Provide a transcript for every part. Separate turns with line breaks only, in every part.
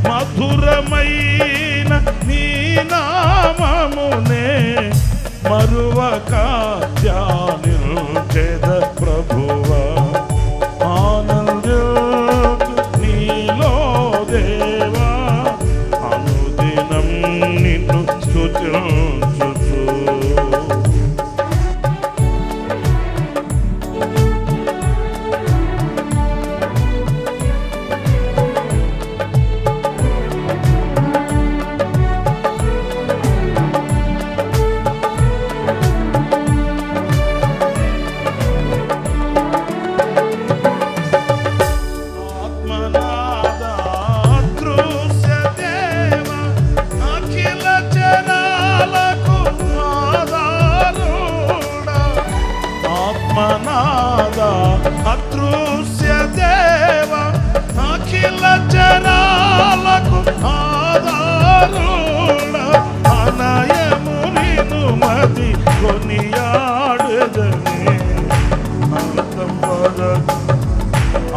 మధురమైన నీ నామమునే మరువక ధ్యానించెద ప్రభువా. ఆనందించు నీలో దేవా, అనుదినం నిన్ను స్తుతించుచు. అదృశ్య దేవ అఖిల చరాలకు ఆధారుడ, అనయము నిన్ను మది కొనియాడెదనే. అంతం వరకు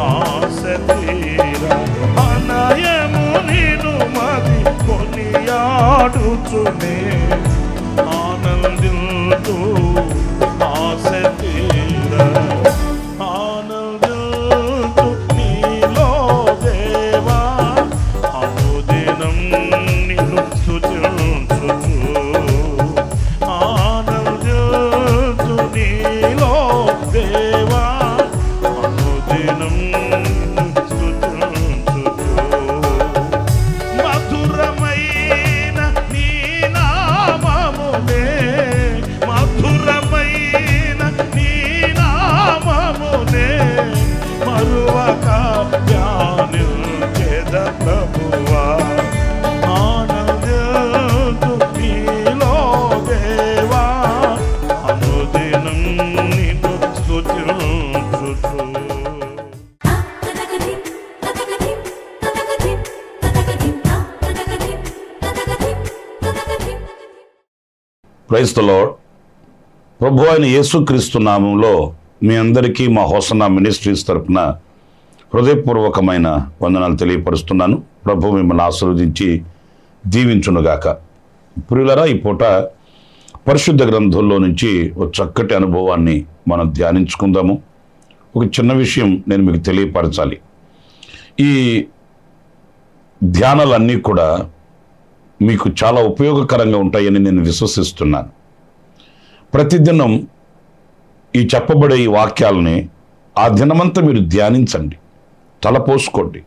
ఆశ తీరా, అనయము నిన్ను మది కొనియాడుచునే. ఆనందించు ఆశ తీరా, ఆనందించు నీలో దేవా, అనుదినం నిన్ను స్తుతించుచు. ఆనందించు నీలో దేవా, అనుదినం నిన్ను స్తుతించుచు. మధురమైన నీ నామమునే, మధురమైన నీ నామమునే మరువక ధ్యానించెద ప్రభువా. ఆనందించు నీలో దేవా, అనుదినం నిన్ను స్తుతించుచు. Praise the Lord. ప్రభు అయిన యేసుక్రీస్తు నామంలో మీ అందరికీ మా హోసన్నా మినిస్ట్రీస్ తరపున హృదయపూర్వకమైన వందనాలు తెలియపరుస్తున్నాను. ప్రభు మిమ్మల్ని ఆశీర్వదించి దీవించునుగాక. ప్రియులారా, ఈ పూట పరిశుద్ధ గ్రంథంలో నుంచి ఒక చక్కటి అనుభవాన్ని మనం ధ్యానించుకుందాము. ఒక చిన్న విషయం నేను మీకు తెలియపరచాలి. ఈ ధ్యానాలన్నీ కూడా మీకు చాలా ఉపయోగకరంగా ఉంటాయని నేను విశ్వసిస్తున్నాను. ప్రతిదినం ఈ చెప్పబడే ఈ వాక్యాలని ఆ దినమంతా మీరు ధ్యానించండి, తలపోసుకోండి.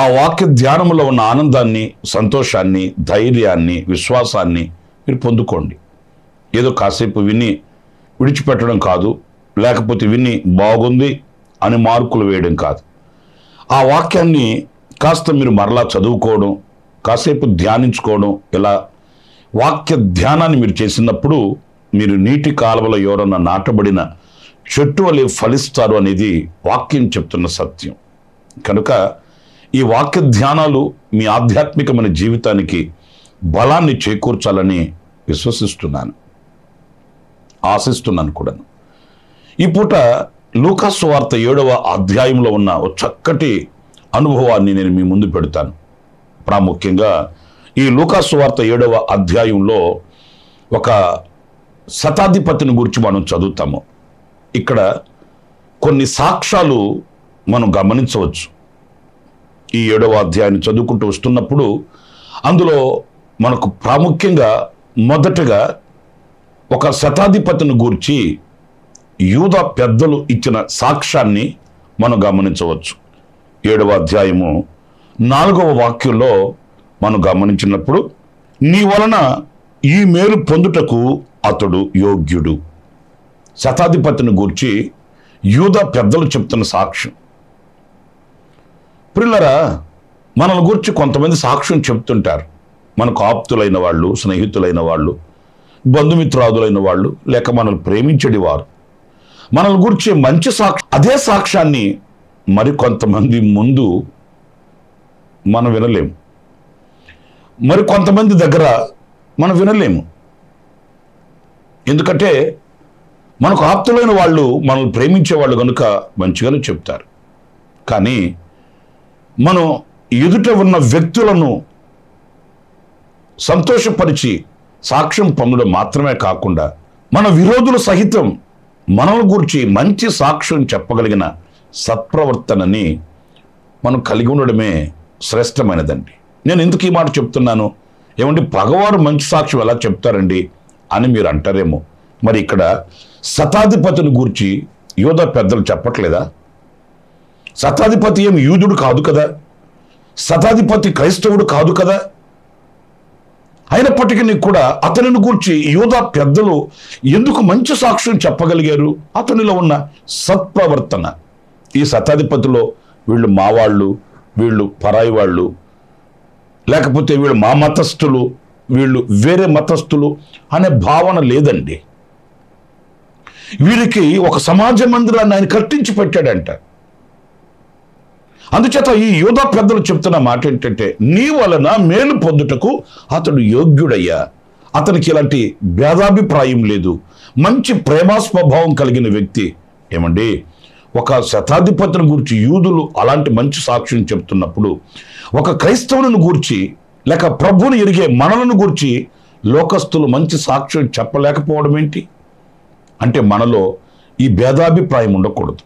ఆ వాక్య ధ్యానంలో ఉన్న ఆనందాన్ని, సంతోషాన్ని, ధైర్యాన్ని, విశ్వాసాన్ని మీరు పొందుకోండి. ఏదో కాసేపు విని విడిచిపెట్టడం కాదు, లేకపోతే విని బాగుంది అని మార్కులు వేయడం కాదు. ఆ వాక్యాన్ని కాస్త మీరు మరలా చదువుకోవడం, కాసేపు ధ్యానించుకోవడం, ఇలా వాక్య ధ్యానాన్ని మీరు చేసినప్పుడు మీరు నీటి కాలువల ఎవరన్నా నాటబడిన చెట్టు వలె ఫలిస్తారు అనేది వాక్యం చెప్తున్న సత్యం. కనుక ఈ వాక్య ధ్యానాలు మీ ఆధ్యాత్మికమైన జీవితానికి బలాన్ని చేకూర్చాలని విశ్వసిస్తున్నాను, ఆశిస్తున్నాను కూడా. ఈ పూట లూకా సువార్త 7వ అధ్యాయంలో ఉన్న ఒక చక్కటి అనుభవాన్ని నేను మీ ముందు పెడతాను. ప్రాముఖ్యంగా ఈ లూకా సువార్త 7వ అధ్యాయంలో ఒక శతాధిపతిని గురించి మనం చదువుతాము. ఇక్కడ కొన్ని సాక్ష్యాలు మనం గమనించవచ్చు. ఈ 7వ అధ్యాయాన్ని చదువుకుంటూ వస్తున్నప్పుడు అందులో మనకు ప్రాముఖ్యంగా మొదటగా ఒక శతాధిపతిని గూర్చి యూదా పెద్దలు ఇచ్చిన సాక్ష్యాన్ని మనం గమనించవచ్చు. 7వ అధ్యాయము 4వ వాక్యంలో మనం గమనించినప్పుడు, నీ వలన ఈ మేలు పొందుటకు అతడు యోగ్యుడు. శతాధిపతిని గూర్చి యూదా పెద్దలు చెప్తున్న సాక్ష్యం. ప్రియులారా, మనల్ని గురించి కొంతమంది సాక్ష్యం చెప్తుంటారు. మనకు ఆప్తులైన వాళ్ళు, స్నేహితులైన వాళ్ళు, బంధుమిత్రాదులైన వాళ్ళు, లేక మనల్ని ప్రేమించేది వారు మనల్ని గురించి మంచి సాక్ష్యం. అదే సాక్ష్యాన్ని మరి కొంతమంది ముందు మనం వినలేము, మరి కొంతమంది దగ్గర మనం వినలేము. ఎందుకంటే మనకు ఆప్తులైన వాళ్ళు, మనల్ని ప్రేమించే వాళ్ళు కనుక మంచిగానే చెప్తారు. కానీ మనం ఎదుట ఉన్న వ్యక్తులను సంతోషపరిచి సాక్ష్యం పొందడం మాత్రమే కాకుండా మన విరోధులు సహితం మనల్ని గురించి మంచి సాక్ష్యం చెప్పగలిగిన సత్ప్రవర్తనని మనం కలిగి ఉండడమే శ్రేష్టమైనదండి. నేను ఎందుకు ఈ మాట చెప్తున్నాను? ఏమంటే పగవారు మంచి సాక్ష్యం ఎలా చెప్తారండి అని మీరు అంటారేమో. మరి ఇక్కడ శతాధిపతిని గూర్చి యోధా పెద్దలు చెప్పట్లేదా? శతాధిపతి ఏమి యూదుడు కాదు కదా, శతాధిపతి క్రైస్తవుడు కాదు కదా. అయినప్పటికీ కూడా అతనిని గూర్చి యోధా పెద్దలు ఎందుకు మంచి సాక్ష్యం చెప్పగలిగారు? అతనిలో ఉన్న సత్ప్రవర్తన. ఈ శతాధిపతిలో వీళ్ళు మా వాళ్ళు, వీళ్ళు పరాయి వాళ్ళు, లేకపోతే వీళ్ళు మా మతస్థులు, వీళ్ళు వేరే మతస్థులు అనే భావన లేదండి. వీరికి ఒక సమాజ మందిరాన్ని ఆయన కట్టించి పెట్టాడంట. అందుచేత ఈ యోధా పెద్దలు చెప్తున్న మాట ఏంటంటే, నీ వలన మేలు పొందుటకు అతడు యోగ్యుడయ్యా. అతనికి ఇలాంటి భేదాభిప్రాయం లేదు, మంచి ప్రేమ స్వభావం కలిగిన వ్యక్తి. ఏమండి, ఒక శతాధిపతిని గురించి యూదులు అలాంటి మంచి సాక్ష్యం చెప్తున్నప్పుడు ఒక క్రైస్తవులను గూర్చి లేక ప్రభువుని ఎరిగే మనలను గూర్చి లోకస్తులు మంచి సాక్ష్యం చెప్పలేకపోవడం ఏంటి? అంటే మనలో ఈ భేదాభిప్రాయం ఉండకూడదు.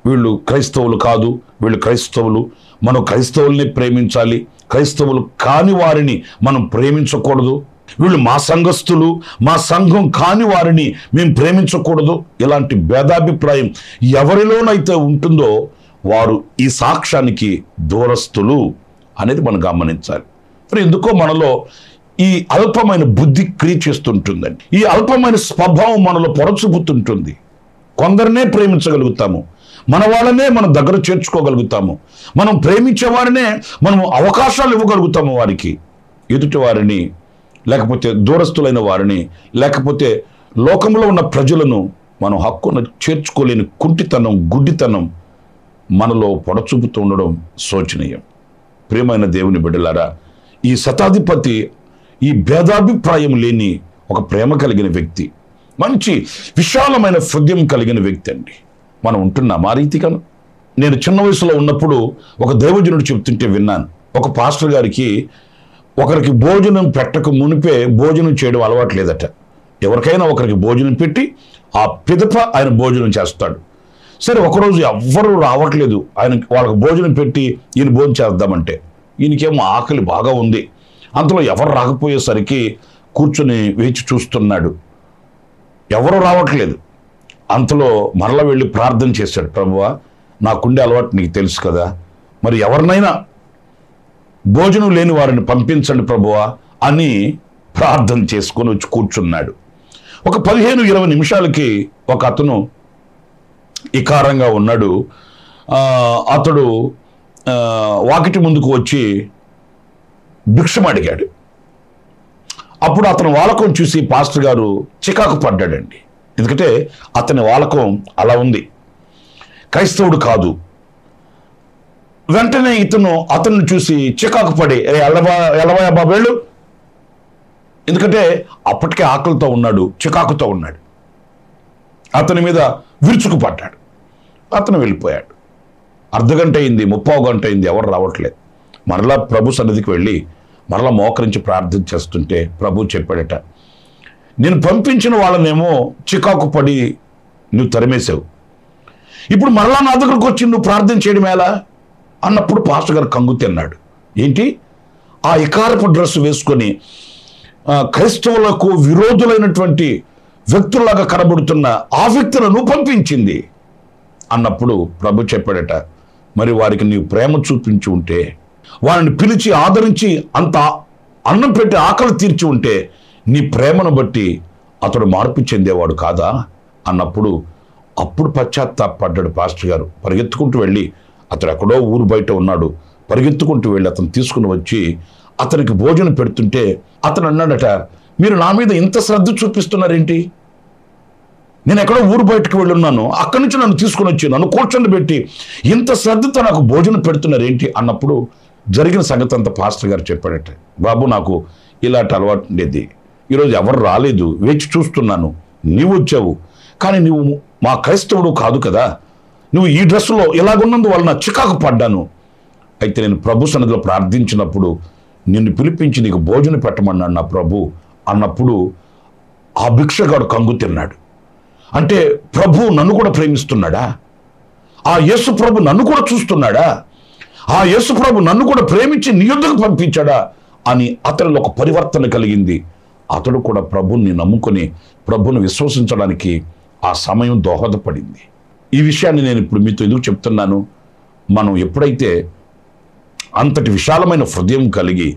వీళ్ళు క్రైస్తవులు కాదు, వీళ్ళు క్రైస్తవులు, మనం క్రైస్తవుల్ని ప్రేమించాలి, క్రైస్తవులు కాని వారిని మనం ప్రేమించకూడదు, వీళ్ళు మా సంఘస్థులు, మా సంఘం కాని వారిని మేము ప్రేమించకూడదు. ఇలాంటి భేదాభిప్రాయం ఎవరిలోనైతే ఉంటుందో వారు ఈ సాక్ష్యానికి దూరస్తులు అనేది మనం గమనించాలి. మరి ఎందుకో మనలో ఈ అల్పమైన బుద్ధి క్రియ చేస్తుంటుందండి. ఈ అల్పమైన స్వభావం మనలో పొరచుపుతుంటుంది. కొందరినే ప్రేమించగలుగుతాము, మన వాళ్ళనే మనం దగ్గర చేర్చుకోగలుగుతాము, మనం ప్రేమించే వారినే మనం అవకాశాలు ఇవ్వగలుగుతాము వారికి. ఎదుటి వారిని, లేకపోతే దూరస్తులైన వారిని, లేకపోతే లోకంలో ఉన్న ప్రజలను మనం హక్కును చేర్చుకోలేని కుంటితనం, గుడ్డితనం మనలో పొడచూపుతూ ఉండడం శోచనీయం. ప్రియమైన దేవుని బిడ్డలారా, ఈ శతాధిపతి ఈ భేదాభిప్రాయం లేని ఒక ప్రేమ కలిగిన వ్యక్తి, మంచి విశాలమైన హృదయం కలిగిన వ్యక్తి అండి. మనం ఉంటున్నాం ఆ రీతిగాను. నేను చిన్న వయసులో ఉన్నప్పుడు ఒక దైవజనుడు చెప్తుంటే విన్నాను. ఒక పాస్టర్ గారికి ఒకరికి భోజనం పెట్టక మునిపే భోజనం చేయడం అలవాటు లేదట. ఎవరికైనా ఒకరికి భోజనం పెట్టి ఆ పిదప ఆయన భోజనం చేస్తాడు. సరే, ఒకరోజు ఎవ్వరూ రావట్లేదు వాళ్ళకి భోజనం పెట్టి ఈయన భోజనం చేద్దామంటే, ఈయనకేమో ఆకలి బాగా ఉంది. అంతలో ఎవరు రాకపోయేసరికి కూర్చొని వేచి చూస్తున్నాడు, ఎవరు రావట్లేదు. అంతలో మరల వెళ్ళి ప్రార్థన చేశాడు, ప్రభువా నాకుండే అలవాటు నీకు తెలుసు కదా, మరి ఎవరినైనా భోజనం లేని వారిని పంపించండి ప్రభువా అని ప్రార్థన చేసుకొని వచ్చి కూర్చున్నాడు. ఒక 15-20 నిమిషాలకి ఒక అతను ఇకారంగా ఉన్నాడు. అతడు వాకిటి ముందుకు వచ్చి భిక్షం అడిగాడు. అప్పుడు అతను వాలకం చూసి పాస్టర్ గారు చికాకు పడ్డాడండి. ఎందుకంటే అతని వాలకం అలా ఉంది, క్రైస్తవుడు కాదు. వెంటనే ఇతను అతన్ని చూసి చికాకు పడి, ఎలవయా బాబేళ్ళు, ఎందుకంటే అప్పటికే ఆకలితో ఉన్నాడు, చికాకుతో ఉన్నాడు. అతని మీద విరుచుకు పడ్డాడు. అతను వెళ్ళిపోయాడు. అర్ధగంట అయింది, 30 గంట అయింది, ఎవరు రావట్లేదు. మరలా ప్రభు సన్నిధికి వెళ్ళి మరలా మోకరించి ప్రార్థన చేస్తుంటే ప్రభు చెప్పాడట, నేను పంపించిన వాళ్ళనేమో చికాకు పడి నువ్వు తరిమేశావు, ఇప్పుడు మరలా నా దగ్గరకు వచ్చి నువ్వు ప్రార్థన చేయడం ఎలా అన్నప్పుడు పాస్టర్ గారు కంగు తిన్నాడు. ఏంటి, ఆ ఇకారపు డ్రెస్ వేసుకొని క్రైస్తవులకు విరోధులైనటువంటి వ్యక్తుల్లాగా కనబడుతున్న ఆ వ్యక్తులను పంపించింది అన్నప్పుడు ప్రభు చెప్పాడట, మరి వారికి నీవు ప్రేమ చూపించి ఉంటే, వారిని పిలిచి ఆదరించి అంత అన్నం పెట్టి ఆకలి తీర్చి ఉంటే నీ ప్రేమను బట్టి అతడు మార్పు చెందేవాడు కాదా అన్నప్పుడు అప్పుడు పశ్చాత్తాపడ్డాడు పాస్టర్ గారు. పరిగెత్తుకుంటూ వెళ్ళి, అతడు ఎక్కడో ఊరు బయట ఉన్నాడు, పరిగెత్తుకుంటూ వెళ్ళి అతను తీసుకుని వచ్చి అతనికి భోజనం పెడుతుంటే అతను అన్నాడట, మీరు నా మీద ఇంత శ్రద్ధ చూపిస్తున్నారేంటి? నేను ఎక్కడో ఊరు బయటకు వెళ్ళున్నాను, అక్కడి నుంచి నన్ను తీసుకుని వచ్చి నన్ను కూర్చొని పెట్టి ఇంత శ్రద్ధతో నాకు భోజనం పెడుతున్నారేంటి అన్నప్పుడు జరిగిన సంగతి అంతా పాస్టర్ గారు చెప్పాడట. బాబు, నాకు ఇలాంటి అలవాటు ఉండేది, ఈరోజు ఎవరు రాలేదు, వేచి చూస్తున్నాను, నీవు వచ్చావు, కానీ నువ్వు మా క్రైస్తవుడు కాదు కదా, నువ్వు ఈ డ్రెస్సులో ఇలాగున్నందు వలన చికాకు పడ్డాను అయితే నేను ప్రభు సన్నిధిలో ప్రార్థించినప్పుడు నిన్ను పిలిపించి నీకు భోజనం పెట్టమన్నాడు నా ప్రభు అన్నప్పుడు ఆ భిక్షగాడు కంగు తిన్నాడు. అంటే ప్రభు నన్ను కూడా ప్రేమిస్తున్నాడా? ఆ యేసు ప్రభు నన్ను కూడా చూస్తున్నాడా? ఆ యేసు ప్రభు నన్ను కూడా ప్రేమించి నీ యొద్దకు పంపించాడా అని అతనిలో ఒక పరివర్తన కలిగింది. అతడు కూడా ప్రభుని నమ్ముకొని ప్రభుని విశ్వసించడానికి ఆ సమయం దోహదపడింది. ఈ విషయాన్ని నేను ఇప్పుడు మీతో ఎందుకు చెప్తున్నాను? మనం ఎప్పుడైతే అంతటి విశాలమైన హృదయం కలిగి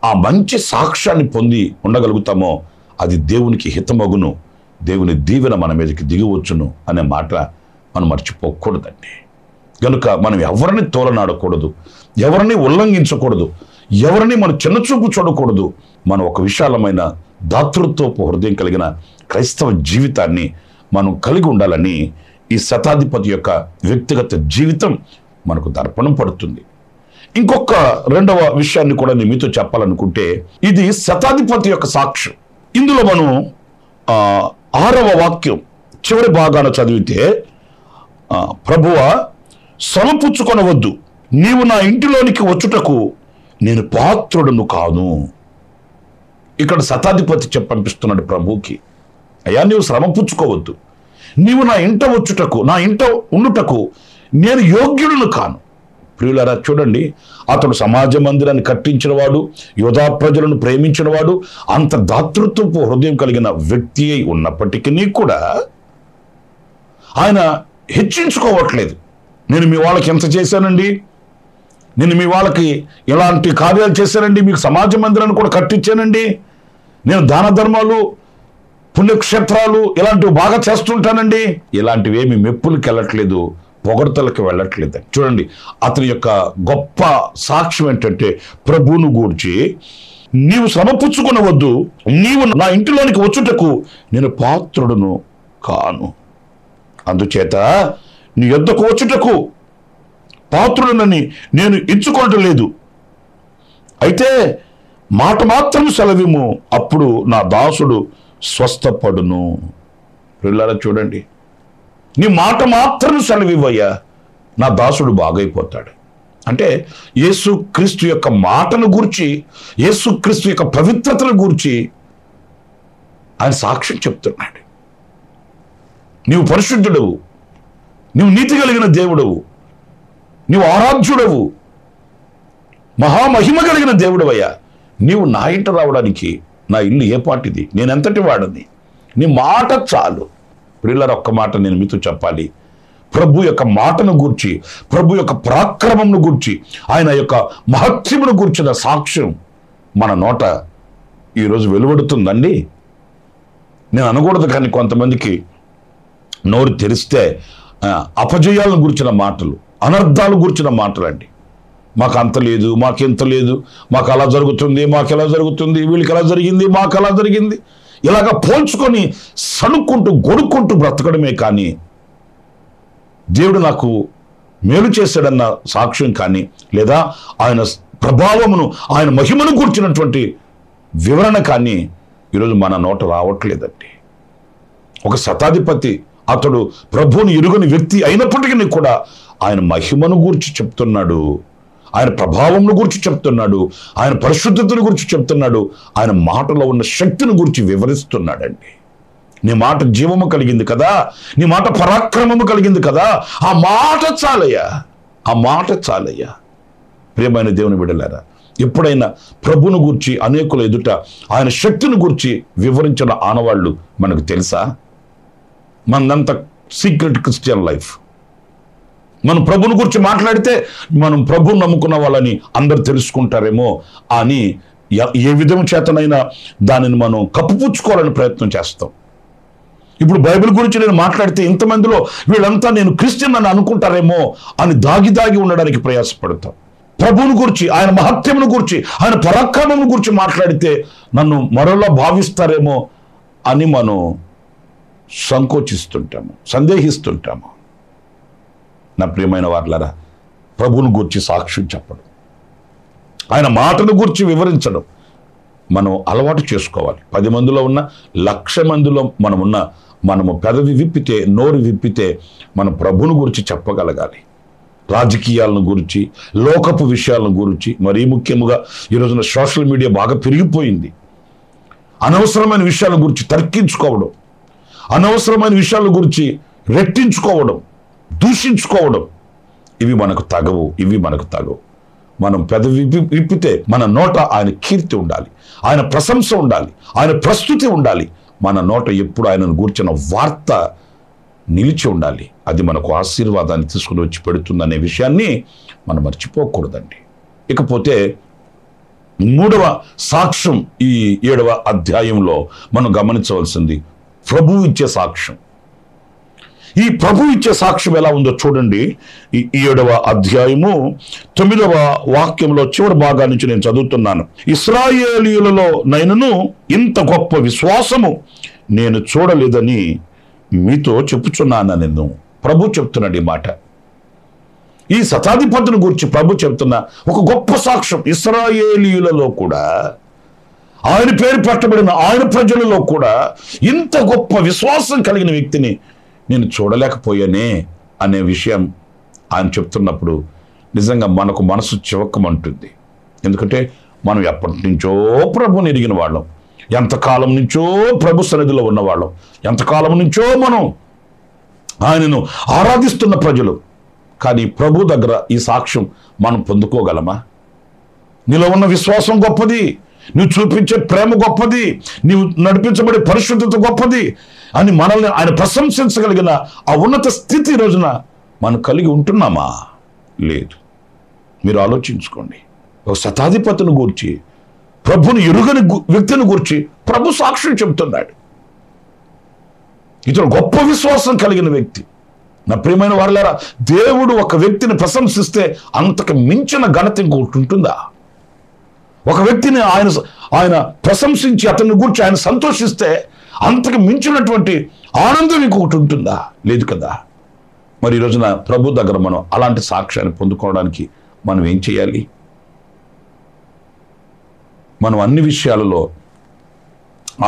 ఆ మంచి సాక్ష్యాన్ని పొంది ఉండగలుగుతామో అది దేవునికి హితమగును, దేవుని దీవెన మన మీదకి దిగివచ్చును అనే మాట మనం మర్చిపోకూడదండి. కనుక మనం ఎవరిని తోలనాడకూడదు, ఎవరిని ఉల్లంఘించకూడదు, ఎవరిని మనం చిన్నచూపు చూడకూడదు. మనం ఒక విశాలమైన దాతృత్వపు హృదయం కలిగిన క్రైస్తవ జీవితాన్ని మనం కలిగి ఉండాలని ఈ శతాధిపతి యొక్క వ్యక్తిగత జీవితం మనకు దర్పణం పడుతుంది. ఇంకొక రెండవ విషయాన్ని కూడా నేను మీతో చెప్పాలనుకుంటే, ఇది శతాధిపతి యొక్క సాక్ష్యం. ఇందులో మనం 6వ వాక్యం చివరి భాగాన చదివితే, ప్రభువా సమపుచ్చుకొనవద్దు, నీవు నా ఇంటిలోనికి వచ్చుటకు నేను పాత్రుడును కాను. ఇక్కడ శతాధిపతి పంపిస్తున్నాడు ప్రభుకి, అయ్యా నీవు శ్రమ పుచ్చుకోవద్దు, నీవు నా ఇంట వచ్చుటకు, నా ఇంట ఉండుటకు నేను యోగ్యుడును కాను. ప్రియులారా చూడండి, అతడు సమాజ మందిరాన్ని కట్టించిన వాడు, యోధా ప్రజలను ప్రేమించిన వాడు, అంత దాతృత్వపు హృదయం కలిగిన వ్యక్తి అయి ఉన్నప్పటికీ కూడా ఆయన హెచ్చించుకోవట్లేదు. నేను మీ వాళ్ళకి ఎంత చేశానండి, నేను మీ వాళ్ళకి ఇలాంటి కార్యాలు చేశానండి, మీకు సమాజ మందిరాన్ని కూడా కట్టించానండి, నేను దాన ధర్మాలు పుణ్యక్షేత్రాలు ఇలాంటివి బాగా చేస్తుంటానండి, ఇలాంటివి ఏమి మెప్పులకి వెళ్ళట్లేదు, పొగడ్తలకు వెళ్ళట్లేదు. చూడండి, అతని యొక్క గొప్ప సాక్ష్యం ఏంటంటే, ప్రభువును గూర్చి నీవు శ్రమపుచ్చుకొనవద్దు, నీవు నా ఇంటిలోనికి వచ్చుటకు నేను పాత్రుడును కాను, అందుచేత నీ యొద్దకు వచ్చుటకు పాత్రుడనని నేను ఎంచుకోవటం లేదు. అయితే మాట మాత్రం సెలవిము, అప్పుడు నా దాసుడు స్వస్థపడును. పిల్లల చూడండి, నీ మాట మాత్రం సెలవివయ్యా, నా దాసుడు బాగైపోతాడు. అంటే యేసుక్రీస్తు యొక్క మాటను గూర్చి, యేసుక్రీస్తు యొక్క పవిత్రతను గూర్చి ఆయన సాక్ష్యం చెప్తున్నాడు. నీవు పరిశుద్ధుడవు, నీవు నీతి కలిగిన దేవుడవు, నీవు ఆరాధ్యుడవు, మహామహిమ కలిగిన దేవుడవయ్యా, నీవు నా ఇంట రావడానికి నా ఇల్లు ఏ పాటిది, నేనెంతటి వాడని, నీ మాట చాలు. ప్రియులారా, ఒక్క మాట నేను మీతో చెప్పాలి. ప్రభు యొక్క మాటను గూర్చి, ప్రభు యొక్క పరాక్రమంను గూర్చి, ఆయన యొక్క మహత్యమును గూర్చిన సాక్ష్యం మన నోట ఈరోజు వెలువడుతుందండి. నేను అనకూడదు, కానీ కొంతమందికి నోరు తెరిస్తే అపజయాలను గురించిన మాటలు, అనర్థాలు గురించిన మాటలు అండి. మాకు అంత లేదు, మాకెంత లేదు, మాకు అలా జరుగుతుంది, మాకు ఎలా జరుగుతుంది, వీళ్ళకి ఎలా జరిగింది, మాకు అలా జరిగింది, ఇలాగ పోల్చుకొని సణుక్కుంటూ గొడుక్కుంటూ బ్రతకడమే కానీ దేవుడు నాకు మేలు చేశాడన్న సాక్ష్యం కానీ, లేదా ఆయన ప్రభావమును, ఆయన మహిమను కూర్చున్నటువంటి వివరణ కానీ ఈరోజు మన నోట రావట్లేదండి. ఒక శతాధిపతి, అతడు ప్రభువుని ఎరుగని వ్యక్తి అయినప్పటికీ కూడా ఆయన మహిమను గూర్చి చెప్తున్నాడు, ఆయన ప్రభావంను గురించి చెప్తున్నాడు, ఆయన పరిశుద్ధతను గురించి చెప్తున్నాడు, ఆయన మాటలో ఉన్న శక్తిని గురించి వివరిస్తున్నాడండి. నీ మాట జీవము కలిగింది కదా, నీ మాట పరాక్రమము కలిగింది కదా, ఆ మాట చాలయ్యా, ఆ మాట చాలయ్యా. ప్రియమైన దేవుని బిడ్డలారా, ఎప్పుడైనా ప్రభువును గూర్చి అనేకుల ఎదుట ఆయన శక్తిని గూర్చి వివరించిన ఆనవాళ్ళు మనకు తెలుసా? మనంతా సీక్రెట్ క్రిస్టియన్ లైఫ్. మనం ప్రభుని గురించి మాట్లాడితే మనం ప్రభుని నమ్ముకున్న వాళ్ళని అందరు తెలుసుకుంటారేమో అని ఏ విధం చేతనైనా దానిని మనం కప్పుపుచ్చుకోవాలని ప్రయత్నం చేస్తాం. ఇప్పుడు బైబిల్ గురించి నేను మాట్లాడితే ఇంతమందిలో వీళ్ళంతా నేను క్రిస్టియన్ అని అనుకుంటారేమో అని దాగి దాగి ఉండడానికి ప్రయాసపడతాం. ప్రభువుని గురించి, ఆయన మహత్యమును గురించి, ఆయన పరాక్రమమును గురించి మాట్లాడితే నన్ను మరోలా భావిస్తారేమో అని మనం సంకోచిస్తుంటాము, సందేహిస్తుంటాము. నా ప్రియమైన వారులారా, ప్రభువుని గూర్చి సాక్ష్యం చెప్పడం, ఆయన మాటను గూర్చి వివరించడం మనం అలవాటు చేసుకోవాలి. 10 మందిలో ఉన్న 1,00,000 మందిలో మనము పెదవి విప్పితే, నోరు విప్పితే మన ప్రభువుని గురించి చెప్పగలగాలి. రాజకీయాలను గురించి, లోకపు విషయాలను గురించి, మరీ ముఖ్యముగా ఈరోజున సోషల్ మీడియా బాగా పెరిగిపోయింది. అనవసరమైన విషయాల గురించి తర్కించుకోవడం, అనవసరమైన విషయాల గురించి రెట్టించుకోవడం, దూషించుకోవడం, ఇవి మనకు తగవు. మనం పెదవి విప్పితే మన నోట ఆయన కీర్తి ఉండాలి, ఆయన ప్రశంస ఉండాలి, ఆయన ప్రస్తుతి ఉండాలి. మన నోట ఎప్పుడు ఆయనను గూర్చిన వార్త నిలిచి ఉండాలి. అది మనకు ఆశీర్వాదాన్ని తీసుకుని వచ్చి పెడుతుందనే విషయాన్ని మనం మర్చిపోకూడదండి. ఇకపోతే 3వ సాక్ష్యం ఈ 7వ అధ్యాయంలో మనం గమనించవలసింది ప్రభువు ఇచ్చే సాక్ష్యం. ఈ ప్రభు ఇచ్చే సాక్ష్యం ఎలా ఉందో చూడండి. ఈ 7వ అధ్యాయము 9వ వాక్యంలో చివరి భాగా నుంచి నేను చదువుతున్నాను. ఇశ్రాయేలీయులలో నైనను ఇంత గొప్ప విశ్వాసము నేను చూడలేదని మీతో చెప్పుచున్నాను. నేను ప్రభు చెప్తున్నాడు ఈ మాట. ఈ శతాధిపతిని గురించి ప్రభు చెప్తున్న ఒక గొప్ప సాక్ష్యం. ఇశ్రాయేలీయులలో కూడా, ఆయన పేరు పెట్టబడిన ఆయన ప్రజలలో కూడా ఇంత గొప్ప విశ్వాసం కలిగిన వ్యక్తిని నేను చూడలేకపోయానే అనే విషయం ఆయన చెప్తున్నప్పుడు నిజంగా మనకు మనసు చివక్కమంటుంది. ఎందుకంటే మనం ఎప్పటి నుంచో ప్రభుని ఎరిగిన వాళ్ళం, ఎంతకాలం నుంచో ప్రభు సన్నిధిలో ఉన్నవాళ్ళం, ఎంతకాలం నుంచో మనం ఆయనను ఆరాధిస్తున్న ప్రజలు. కానీ ప్రభు దగ్గర ఈ సాక్ష్యం మనం పొందుకోగలమా? నీలో ఉన్న విశ్వాసం గొప్పది, నువ్వు చూపించే ప్రేమ గొప్పది, నీవు నడిపించబడే పరిశుద్ధత గొప్పది అని మనల్ని ఆయన ప్రశంసించగలిగిన ఆ ఉన్నత స్థితి రోజున మనం కలిగి ఉంటున్నామా? లేదు. మీరు ఆలోచించుకోండి. ఒక శతాధిపతిని గూర్చి, ప్రభుని ఎరుగని వ్యక్తిని గూర్చి ప్రభు సాక్ష్యం చెబుతున్నాడు. ఇతను గొప్ప విశ్వాసం కలిగిన వ్యక్తి. నా ప్రియమైన వారలారా, దేవుడు ఒక వ్యక్తిని ప్రశంసిస్తే అంతకు మించిన ఘనత ఇంకొకటి ఉంటుందా? ఒక వ్యక్తిని ఆయన ప్రశంసించి అతన్ని గురించి ఆయన సంతోషిస్తే అంతకు మించినటువంటి ఆనందం ఇంకొకటి ఉంటుందా? లేదు కదా. మరి ఈ రోజున ప్రభు దగ్గర మనం అలాంటి సాక్ష్యాన్ని పొందుకోవడానికి మనం ఏం చేయాలి? మనం అన్ని విషయాలలో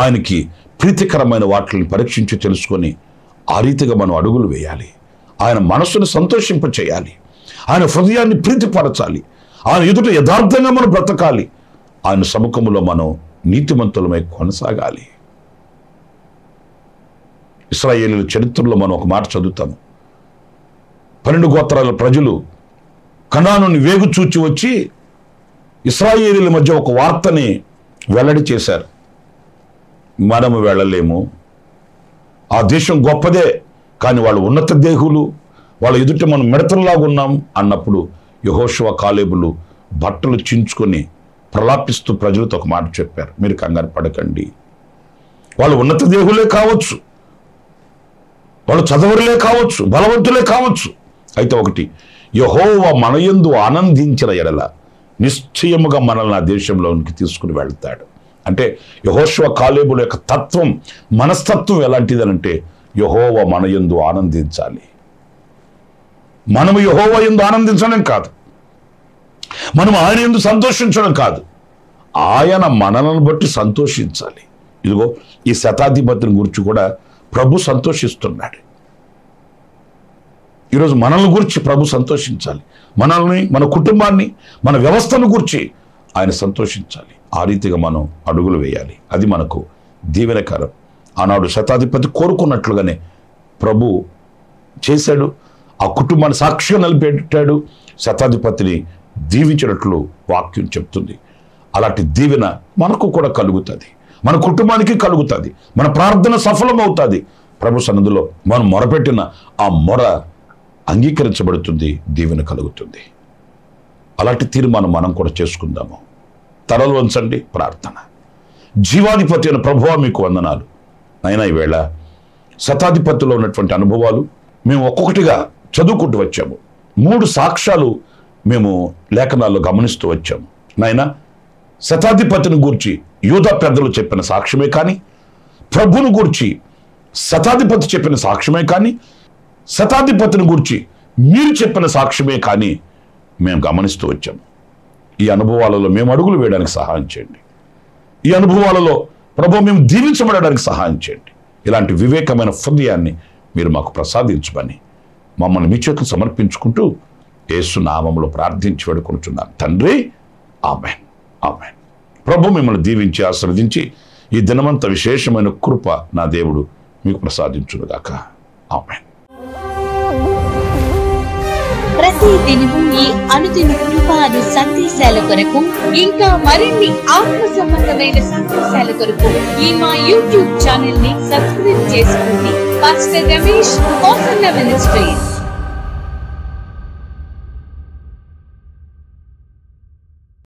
ఆయనకి ప్రీతికరమైన వాటిని పరీక్షించి తెలుసుకొని ఆ రీతిగా మనం అడుగులు వేయాలి. ఆయన మనస్సును సంతోషింపచేయాలి, ఆయన హృదయాన్ని ప్రీతిపరచాలి, ఆయన ఎదుట యథార్థంగా మనం బ్రతకాలి, ఆయన సముఖంలో మనం నీతిమంతులమై కొనసాగాలి. ఇశ్రాయేలీయుల చరిత్రలో మనం ఒక మాట చదువుతాము. 12 గోత్రాల ప్రజలు కనానుని వేగు చూచి వచ్చి ఇశ్రాయేలీయుల మధ్య ఒక వార్తని వెల్లడి చేశారు. మనము వెళ్ళలేము, ఆ దేశం గొప్పదే, కానీ వాళ్ళు ఉన్నత దేహులు, వాళ్ళ ఎదుట మనం మిడతల్లాగా ఉన్నాం అన్నప్పుడు యెహోషువ కాలేబులు బట్టలు చించుకొని ప్రలాపిస్తూ ప్రజలతో ఒక మాట చెప్పారు. మీరు కంగారు పడకండి, వాళ్ళు ఉన్నత దేహులే కావచ్చు, వాళ్ళు చదవరులే కావచ్చు, బలవంతులే కావచ్చు, అయితే ఒకటి, యెహోవా మన యందు ఆనందించిన ఎడల నిశ్చయముగా మనల్ని ఆ దేశంలోనికి తీసుకుని వెళ్తాడు. అంటే యెహోషువ కాలేబుల యొక్క తత్వం, మనస్తత్వం ఎలాంటిదనంటే యెహోవా మన యందు ఆనందించాలి. మనము యెహోవా యందు ఆనందించడం కాదు, మనం ఆయన యందు సంతోషించడం కాదు, ఆయన మనలను బట్టి సంతోషించాలి. ఇదిగో ఈ శతాధిపతిని గురించి కూడా ప్రభు సంతోషిస్తున్నాడు. ఈరోజు మనల్ని గురించి ప్రభు సంతోషించాలి, మనల్ని, మన కుటుంబాన్ని, మన వ్యవస్థను గురించి ఆయన సంతోషించాలి. ఆ రీతిగా మనం అడుగులు వేయాలి. అది మనకు దీవెనకరం. ఆనాడు శతాధిపతి కోరుకున్నట్లుగానే ప్రభు చేశాడు. ఆ కుటుంబాన్ని సాక్షిగా నిలబెట్టాడు, శతాధిపతిని దీవించినట్లు వాక్యం చెప్తుంది. అలాంటి దీవెన మనకు కూడా కలుగుతుంది, మన కుటుంబానికి కలుగుతుంది, మన ప్రార్థన సఫలమవుతుంది. ప్రభు సన్నిధిలో మనం మొరపెట్టిన ఆ మొర అంగీకరించబడుతుంది, దీవెన కలుగుతుంది. అలాంటి తీర్మానం మనం కూడా చేసుకుందాము. తలలు వంచండి, ప్రార్థన. జీవాధిపతి అయిన ప్రభువా మీకు వందనాలు. అయినా ఈవేళ శతాధిపతిలో ఉన్నటువంటి అనుభవాలు మేము ఒక్కొక్కటిగా చదువుకుంటూ వచ్చాము. 3 సాక్ష్యాలు మేము లేఖనాల్లో గమనిస్తూ వచ్చాము. నాయన, శతాధిపతిని గూర్చి యూదా పెద్దలు చెప్పిన సాక్ష్యమే కానీ, ప్రభుని గూర్చి శతాధిపతి చెప్పిన సాక్ష్యమే కానీ, శతాధిపతిని గూర్చి మీరు చెప్పిన సాక్ష్యమే కానీ మేము గమనిస్తూ వచ్చాము. ఈ అనుభవాలలో మేము అడుగులు వేయడానికి సహాయం చేయండి. ఈ అనుభవాలలో ప్రభు మేము దీవించబడడానికి సహాయం చేయండి. ఇలాంటి వివేకమైన హృదయాన్ని మీరు మాకు ప్రసాదించమని మమ్మల్ని మీ చేతులు సమర్పించుకుంటూ యేసు నామములో ప్రార్థించి వేడుకుంటున్నాను తండ్రి, ఆమేన్, ఆమేన్. ప్రభు మిమ్మల్ని దీవించి ఆశీర్వదించి ఈ దినమంత విశేషమైన కృప నా దేవుడు మీకు ప్రసాదించునుగాక. ఆమేన్.
ప్రతి దినము ఈ అనుదిన కృపాను సందేశాల కొరకు, ఇంకా మరిన్ని ఆత్మ సంబంధమైన సందేశాల కొరకు ఈ మా యూట్యూబ్ ఛానల్ ని సబ్స్క్రైబ్ చేసుకోండి. Pastor Ramesh, hosanna ministries.